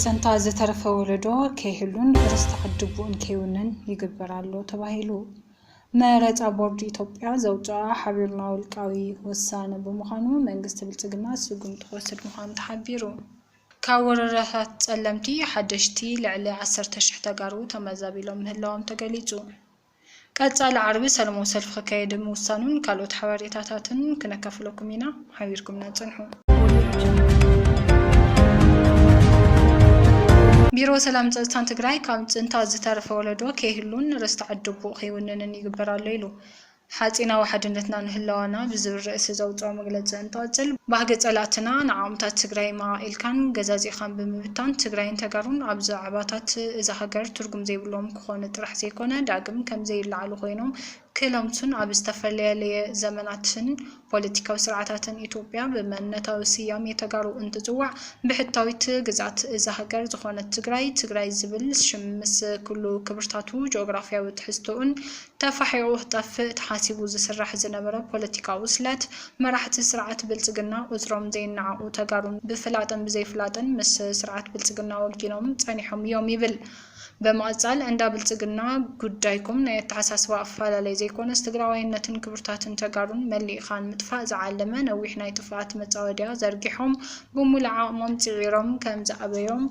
ብፅንታ ዝተረፈ ወለዶ ከይህሉን ርስተዓድቡን ከይውንን ይግበራሉ ተባሂሉ መረፃ ቦርድ ኢትዮጵያ ዘውፅአ ሓቢርና ውልቃዊ ውሳነ ብምዃኑ መንግስቲ ብልጽግና ስጉም ትወስድ ምዃኑ ተሓቢሩ ካብ ወረራታት ጸለምቲ ሓደሽቲ ልዕሊ 10,000 ተጋሩ ተመዛቢሎም ምህላዎም ተገሊጹ ቀጻሊ ዓርቢ ሰለሞን ሰልፍ ክካየድ ምውሳኑን ካልኦት ሓበሬታታትን ክነካፍለኩም ኢና ሓቢርኩም ነጽንሑ ቢሮ ሰላም ጸጥታን ትግራይ ካብ ጽንታ ዝተረፈ ወለዶ ከይህሉን ርስተዓድቡ ከይውንንን ይግበራሉ ኢሉ ሓጺናዊ ሓድነትና ንህላዋና ብዝብል ርእሲ ዘውፅኦ መግለጺ እንትወጽል ባህገ ጸላእትና ንዓቕምታት ትግራይ ማኢልካን ገዛዚኻን ብምብታን ትግራይን ተጋሩን ኣብ ዛዕባታት እዛ ሃገር ትርጉም ዘይብሎም ክኾኑ ጥራሕ ዘይኮነ ዳግም ከም ዘይለዓሉ ኮይኖም ክለምቱን ኣብ ዝተፈለየ ዘመናትን ፖለቲካዊ ስርዓታትን ኢትዮጵያ ብመንነታዊ ስያሜ ተጋሩ እንትጽዋዕ ብሕታዊት ግዛት እዛ ሃገር ዝኾነት ትግራይ ዝብል ሽም ምስ ኩሉ ክብርታቱ ጂኦግራፊያዊ ትሕዝቶኡን ተፋሒቑ ጠፍእ ተሓሲቡ ዝስራሕ ዝነበረ ፖለቲካዊ ስለት መራሕቲ ስርዓት ብልጽግና ቁጽሮም ዘይነዓቑ ተጋሩን ብፍላጥን ብዘይፍላጥን ምስ ስርዓት ብልጽግና ወጊኖም ጸኒሖም እዮም ይብል በማዕጻል እንዳ ብልጽግና ጉዳይኩም ናይ ተሓሳስባ ኣፈላላይ ዘይኮነስ ትግራዋይነትን ክብርታትን ተጋሩን መሊእኻን ምጥፋእ ዝዓለመ ነዊሕ ናይ ጥፋት መጻወድያ ዘርጊሖም ብሙሉእ ዓቕሞም ጽዒሮም ከም ዝኣበዮም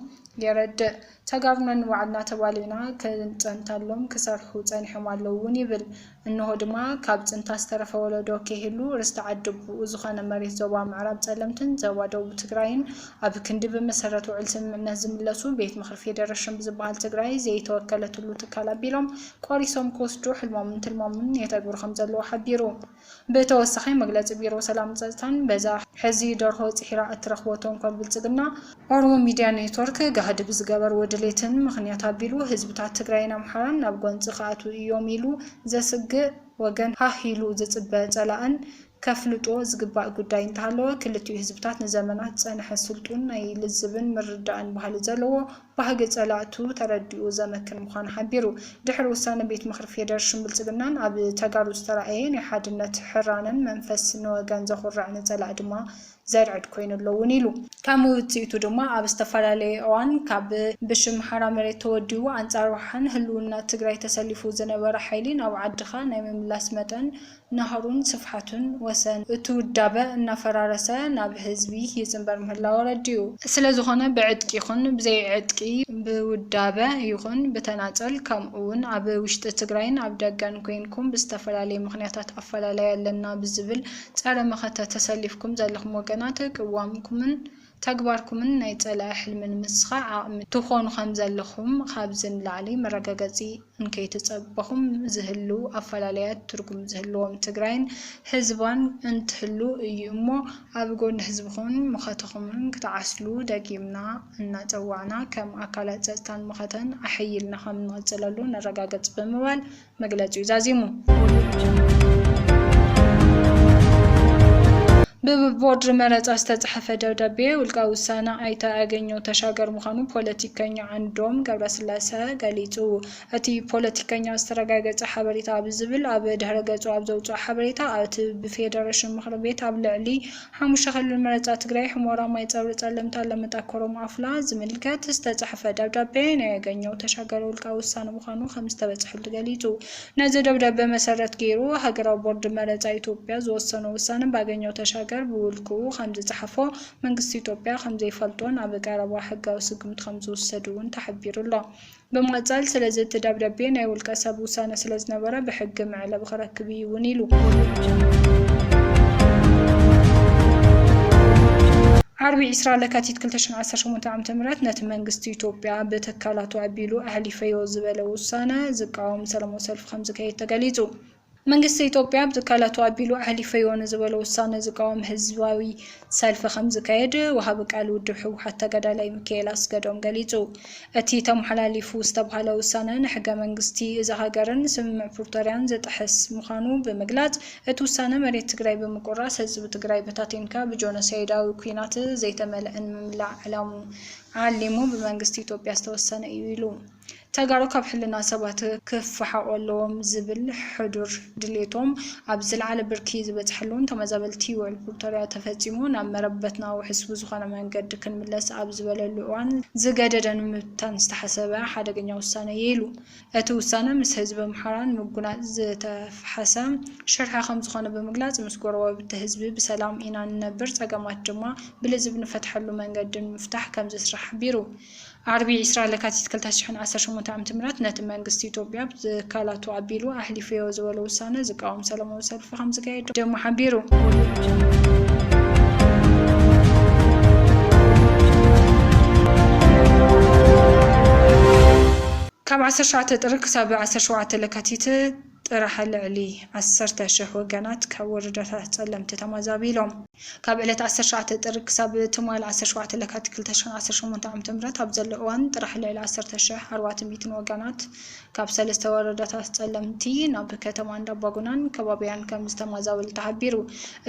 የረድእ ተጋሩንን ዋዕልና ተባሊና ክንጸንተሎም ክሰርሑ ጸኒሖም ኣለዉ እውን ይብል እንሆ ድማ ካብ ጽንታ ዝተረፈ ወለዶ ከይህሉ ርስተዓድቡ ዝኾነ መሬት ዞባ ምዕራብ ጸለምትን ዞባ ደቡብ ትግራይን ኣብ ክንዲ ብመሰረት ውዕል ስምምዕነት ዝምለሱ ቤት ምክሪ ፌደሬሽን ብዝበሃል ትግራይ ዘይተወከለትሉ ትካል ኣቢሎም ቆሪሶም ክወስዱ ሕልሞምን ትልሞምን የተግብሩ ከም ዘለዎ ሓቢሩ ብተወሳኺ መግለፂ ቢሮ ሰላም ጸጥታን በዛ ሕዚ ደርሆ ጽሒራ እትረኽቦቶም ካብ ብልጽግና ኦሮሞ ሚድያ ኔትወርክ ጋህዲ ብዝገበር ወድሌትን ምኽንያት ኣቢሉ ህዝብታት ትግራይን ኣምሓራን ናብ ጎንፂ ከኣቱ እዮም ኢሉ ዘስግእ ወገን ሃሂሉ ዝጽበ ጸላእን ከፍልጦ ዝግባእ ጉዳይ እንተሃለወ ክልቲኡ ህዝብታት ንዘመናት ጸንሐ ስልጡን ናይ ልዝብን ምርዳእን ባህሊ ዘለዎ ባህጊ ጸላእቱ ተረዲኡ ዘመክን ምዃኑ ሓቢሩ ድሕሪ ውሳነ ቤት ምክሪ ፌደሬሽን ብልጽግናን ኣብ ተጋሩ ዝተረኣየ ናይ ሓድነት ሕራንን መንፈስ ንወገን ዘኹርዕ ንጸላእ ድማ ዘርዕድ ኮይኑ ኣለውን ኢሉ ካብ ውፅኢቱ ድማ ኣብ ዝተፈላለየ እዋን ካብ ብሽም ሓራ መሬት ተወዲቡ ኣንጻር ወሓን ህልውና ትግራይ ተሰሊፉ ዝነበረ ሓይሊ ናብ ዓድኻ ናይ ምምላስ መጠን ናህሩን ስፍሓቱን ወሰን እትውዳበ እናፈራረሰ ናብ ህዝቢ ይጽንበር ምህላው ረድዩ ስለዝኾነ ብዕጥቂ ይኹን ብዘይ ዕጥቂ ብውዳበ ይኹን ብተናጸል ከምኡውን ኣብ ውሽጢ ትግራይን ኣብ ደገን ኮይንኩም ብዝተፈላለየ ምኽንያታት ኣፈላላይ ኣለና ብዝብል ጸረ መኸተ ተሰሊፍኩም ዘለኹም ወገናት ቅዋምኩምን ተግባርኩምን ናይ ጸላእ ሕልምን ምስኻዕ ዓቕሚ ትኾኑ ከም ዘለኹም ካብዚ ንላዕሊ መረጋገጺ እንከይትጸበኹም ዝህሉ ኣፈላላያት ትርጉም ዝህልዎም ትግራይን ህዝባን እንትህሉ እዩ እሞ ኣብ ጎኒ ህዝብኹም ምኸተኹምን ክትዓስሉ ደጊምና እናጸዋዕና ከም ኣካላት ጸጥታን ምኸተን ኣሕይልና ከም ንቕጽለሉ ነረጋገጽ ብምባል መግለጺ ዛዚሙ በቦርድ መረፃ ዝተጻሕፈ ደብዳቤ ውልቃዊ ውሳነ ኣይተኣገኘው ተሻገር ምዃኑ ፖለቲከኛ አንዶም ገብረስላሴ ገሊጹ እቲ ፖለቲከኛ ዝተረጋገጸ ሓበሬታ ብዝብል ኣብ ድሕረ ገጹ ኣብ ዘውፅኦ ሓበሬታ እቲ ብፌደሬሽን ምክሪ ቤት ኣብ ልዕሊ 5 ክልል መረፃ ትግራይ ሕሞራ ማይ ፀብሪ ጸለምታ ለመጣከሮም ኣፍላ ዝምልከት ዝተጻሕፈ ደብዳቤ ናይ ኣገኘው ተሻገር ውልቃዊ ውሳነ ምዃኑ ከም ዝተበጽሐሉ ገሊጹ ነዚ ደብዳቤ መሰረት ገይሩ ሃገራዊ ቦርድ መረፃ ኢትዮጵያ ዝወሰነ ውሳነ ባገኘው ተሻገር ብውልኩ ከም ዝጻሕፎ መንግስቲ ኢትዮጵያ ከም ዘይፈልጦን ኣብ ቀረባ ሕጋዊ ስጉምቲ ከም ዝወሰዱን ተሓቢሩሎ በመቀጠል ስለዚ ደብዳቤ ናይ ውልቀ ሰብ ውሳነ ስለዝነበረ ብሕጊ መዕለብ ክረክብ ይውን ኢሉ ዓርቢ 20 ለካቲት 2018 ዓ.ም ነቲ መንግስቲ ኢትዮጵያ በተካላቱ ኣቢሉ ኣህሊፈዮ ዝበለ ውሳነ ዝቃወም ሰላማዊ ሰልፊ ከም ዝካየድ ተገሊጹ መንግስቲ ኢትዮጵያ ብትካላቱ ኣቢሉ ኣህሊፈዮ ዝበለ ውሳነ ዝቃወም ህዝባዊ ሰልፊ ከም ዝካየድ ወሃቢ ቃል ውድብ ሕወሓት ተጋዳላይ ሚካኤል ኣስገዶም ገሊጹ እቲ ተመሓላሊፉ ዝተባሃለ ውሳነ ንሕገ መንግስቲ እዛ ሃገርን ስምምዕ ፕሪቶሪያን ዝጥሕስ ምዃኑ ብምግላጽ እቲ ውሳነ መሬት ትግራይ ብምቁራስ ህዝቢ ትግራይ በታቲንካ ብጆኖሳይዳዊ ኩናት ዘይተመልአን ምምላእ ዓላሙ ዓሊሙ ብመንግስቲ ኢትዮጵያ ዝተወሰነ እዩ ኢሉ ተጋሩ ካብ ሕልና ሰባት ክፍሓቆሎም ዝብል ሕዱር ድሌቶም ኣብ ዝለዓለ ብርኪ ዝበፅሐሉን ተመዛበልቲ ውዕል ፕሪቶርያ ተፈፂሙ ናብ መረበትና ውሕስ ዝኾነ መንገዲ ክንምለስ ኣብ ዝበለሉ እዋን ዝገደደን ምብታን ዝተሓሰበ ሓደገኛ ውሳነ የይሉ እቲ ውሳነ ምስ ህዝቢ ምሓራን ምጉናፅ ዝተፈሓሰ ሽርሐ ከም ዝኾነ ብምግላጽ ምስ ጎረቤት ህዝቢ ብሰላም ኢና ንነብር ፀገማት ድማ ብልዝብ ንፈትሐሉ መንገዲ ምፍታሕ ከም ዝስራሕ ቢሩ ዓርቢ 20 ለካቲት 2018 ዓ.ም ነቲ መንግስቲ ኢትዮጵያ ብካላቱ ኣቢሉ ኣሕሊፍዮ ዝበለ ውሳነ ዝቃወም ሰላማዊ ሰልፊ ከም ዝካየድ ደሞ ሓቢሩ ካብ 19 ጥር ክሳብ 17 ለካቲት ጥራሕ ልዕሊ 10,000 ወገናት ካብ ወረዳታት ጸለምቲ ተመዛቢሎም ካብ ዕለት 19 ጥር ክሳብ ትማል 17 ለካቲት 2018 ዓ.ም ኣብ ዘሎ እዋን ጥራሕ ልዕሊ 10,400 ወገናት ካብ 3 ወረዳታት ጸለምቲ ናብ ከተማ እንዳባጉናን ከባቢያን ከም ዝተመዛበሉ ተሓቢሩ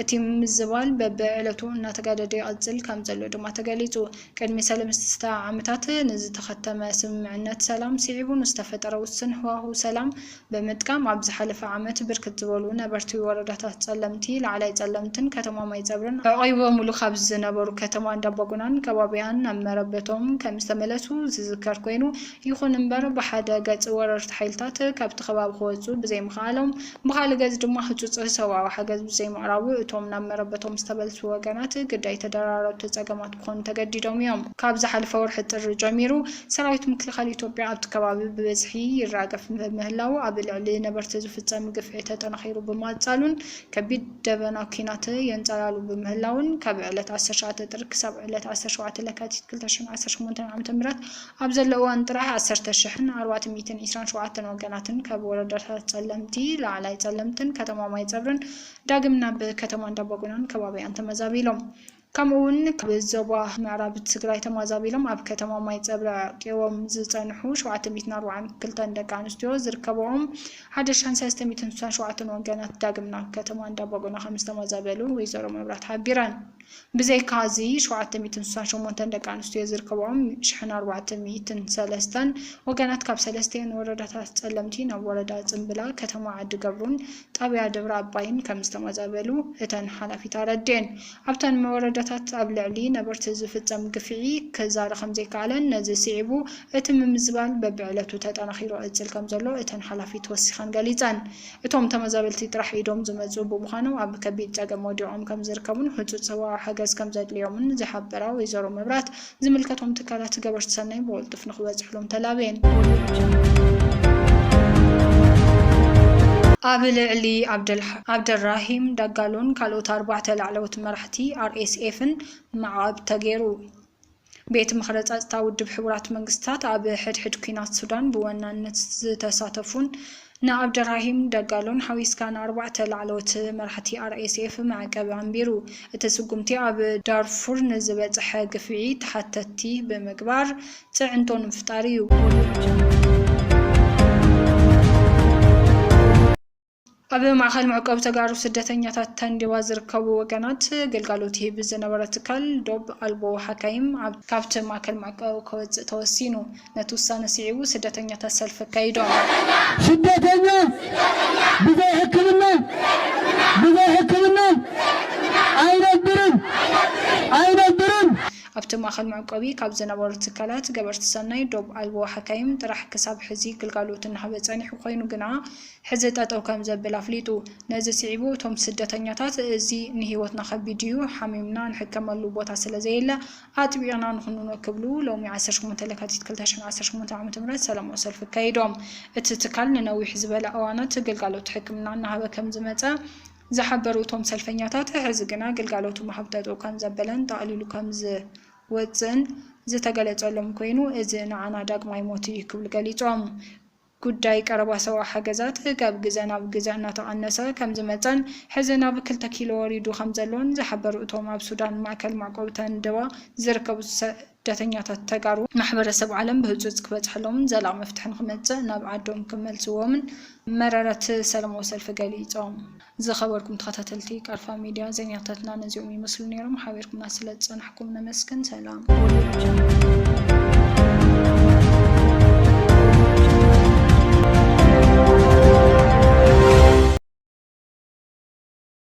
እቲ ምዝባል በብዕለቱ እናተጋደደ ይቕጽል ከም ዘሎ ድማ ተገሊጹ ቅድሚ 3 ዓመታት ንዝተኸተመ ስምምዕነት ሰላም ሲዒቡ ዝተፈጠረ ውስን ህዋሁ ሰላም በመጥቃም ኣብ ዝሓለፈ ዓመት ብርክት ዝበሉ ነበርቲ ወረዳታት ጸለምቲ ላዕላይ ጸለምትን ከተማ ማይጸብርን ኣቆይቦሙሉ ካብ ዝነበሩ ከተማ እንዳባጉናን ከባቢያን ናብ መረበቶም ከም ዝተመለሱ ዝዝከር ኮይኑ ይኹን እምበር ብሓደ ገጽ ወረርቲ ሓይልታት ካብቲ ከባቢ ክወፁ ብዘይምኽኣሎም ብኻልእ ገጽ ድማ ህፁፅ ሰብኣዊ ሓገዝ ብዘይምቕራቡ እቶም ናብ መረበቶም ዝተበልሱ ወገናት ግዳይ ተደራረብቲ ፀገማት ክኾኑ ተገዲዶም እዮም ካብ ዝሓለፈ ወርሒ ጥሪ ጀሚሩ ሰራዊት ምክልኻል ኢትዮጵያ ኣብቲ ከባቢ ብበዝሒ ይራገፍ ምህላው ኣብ ልዕሊ ነበርቲ ዝፍጸም ግፍዒ ተጠናኺሩ ብማጻሉን ከቢድ ደበና ኩናት የንጸላሉ ብምህላውን ካብ ዕለት 19 ጥር ክሳብ ዕለት 17 ለካቲት 2018 ዓ.ም ኣብ ዘሎ እዋን ጥራሕ 10,427 ወገናትን ካብ ወረዳታት ጸለምቲ ላዕላይ ጸለምትን ከተማ ማይጸብርን ዳግም ናብ ከተማ እንዳባጉናን ከባቢያን ተመዛቢሎም ከምኡውን ካብ ዞባ ምዕራብ ትግራይ ተመዛቢሎም ኣብ ከተማ ማይጸብሪ ዓቂቦም ዝጸንሑ 742 ደቂ ኣንስትዮ ዝርከብዎም 1367 ወገናት ዳግም ናብ ከተማ እንዳባጉና ከም ዝተመዛበሉ ወይዘሮ መብራት ሓቢረን ብዘይካዚ 768 ደቂ ኣንስትዮ ዝርከብዎም 1403 ወገናት ካብ 3 ወረዳታት ጸለምቲ ናብ ወረዳ ጽምብላ ከተማ ዓዲ ገብሩን ጣብያ ደብረ ኣባይን ከም ዝተመዛበሉ እተን ሓላፊት ኣረድን ኣብተን ወረዳታት ኣብ ልዕሊ ነበርቲ ዝፍጸም ግፍዒ ከዛረ ከም ዘይከኣለን ነዚ ሲዒቡ እቲ ምምዝባል በብዕለቱ ተጠናኺሩ እጽል ከም ዘሎ እተን ሓላፊት ወሲኸን ገሊጸን እቶም ተመዛበልቲ ጥራሕ ኢዶም ዝመጹ ብምዃኖም ኣብ ከቢድ ፀገም ወዲቖም ከም ዝርከቡን ህፁፅ ሰብኣዊ ሓገዝ ከም ዘድልዮምን ዝሓበራ ወይዘሮ መብራት ዝምልከቶም ትካላት ገበርቲ ሰናይ ብቕልጡፍ ንኽበጽሕሎም ተላብየን ኣብ ልዕሊ ዓብደራሂም ዳጋሎን ካልኦት 4 ላዕለዎት መራሕቲ RSF-ን ማዕቀብ ተገይሩ ቤት ምክሪ ጸጥታ ውድብ ሕቡራት መንግስታት ኣብ ሕድሕድ ኩናት ሱዳን ብዋናነት ዝተሳተፉን ንዓብደራሂም ዳጋሎን ሓዊስካን 4 ላዕለዎት መራሕቲ RSF ማዕቀብ ኣንቢሩ እቲ ስጉምቲ ኣብ ዳርፉር ንዝበጽሐ ግፍዒ ተሓተቲ ብምግባር ጽዕንቶ ንምፍጣር እዩ ኣብ ማእከል መዕቀብ ተጋሩ ስደተኛታት ተንዲባ ዝርከቡ ወገናት ግልጋሎት ይህብ ዝነበረ ትካል ዶብ ኣልቦ ሓካይም ካብቲ ማእከል መዕቀብ ክወፅእ ተወሲኑ ነቲ ውሳነ ሲዒቡ ስደተኛታት ሰልፊ ኣካይዶም ስደተኛ ብዘይ ሕክምና ኣይነብርን ኣብቲ ማእከል መዕቀቢ ካብ ዝነበሩ ትካላት ገበርቲ ሰናይ ዶብ ኣልቦ ሓካይም ጥራሕ ክሳብ ሕዚ ግልጋሎት እናሃበ ጸኒሑ ኮይኑ ግና ሕዚ ጠጠው ከም ዘብል ኣፍሊጡ ነዚ ሲዒቡ እቶም ስደተኛታት እዚ ንሂወትና ከቢድ እዩ ሓሚምና ንሕከመሉ ቦታ ስለዘየለ ኣጥቢቕና ንክንክብሉ ሎሚ 18 ለካቲት 2018 ዓ.ም ሰላማዊ ሰልፊ ኣካይዶም እቲ ትካል ንነዊሕ ዝበለ እዋናት ግልጋሎት ሕክምና እናሃበ ከም ዝመጸ ዝሓበሩ እቶም ሰልፈኛታት ሕዚ ግና ግልጋሎቱ ማሃብ ጠጠው ከም ዘበለን ተቐሊሉ ከም ዝወፅእን ዝተገለጸሎም ኮይኑ እዚ ንዓና ዳግማይ ሞት እዩ ክብል ገሊጾም ጉዳይ ቀረባ ሰብኣዊ ሓገዛት ካብ ግዜ ናብ ግዜ እናተቐነሰ ከም ዝመጸን ሕዚ ናብ 2 ኪሎ ወሪዱ ከም ዘሎን ዝሓበሩ እቶም ኣብ ሱዳን ማእከል ማዕቀብ ተንድባ ዝርከቡ ስደተኛታት ተጋሩ ማሕበረሰብ ዓለም ብህፁፅ ክበጽሕሎምን ዘላቕ መፍትሕን ክመጽእ ናብ ዓዶም ክመልስዎምን መረረት ሰላማዊ ሰልፊ ገሊጾም ዝኸበርኩም ተኸታተልቲ ቃርፋ ሚድያ ዜናታትና ነዚኦም ይመስሉ ነይሮም ሓቢርኩምና ስለ ዝጸናሕኩም ነመስግን ሰላም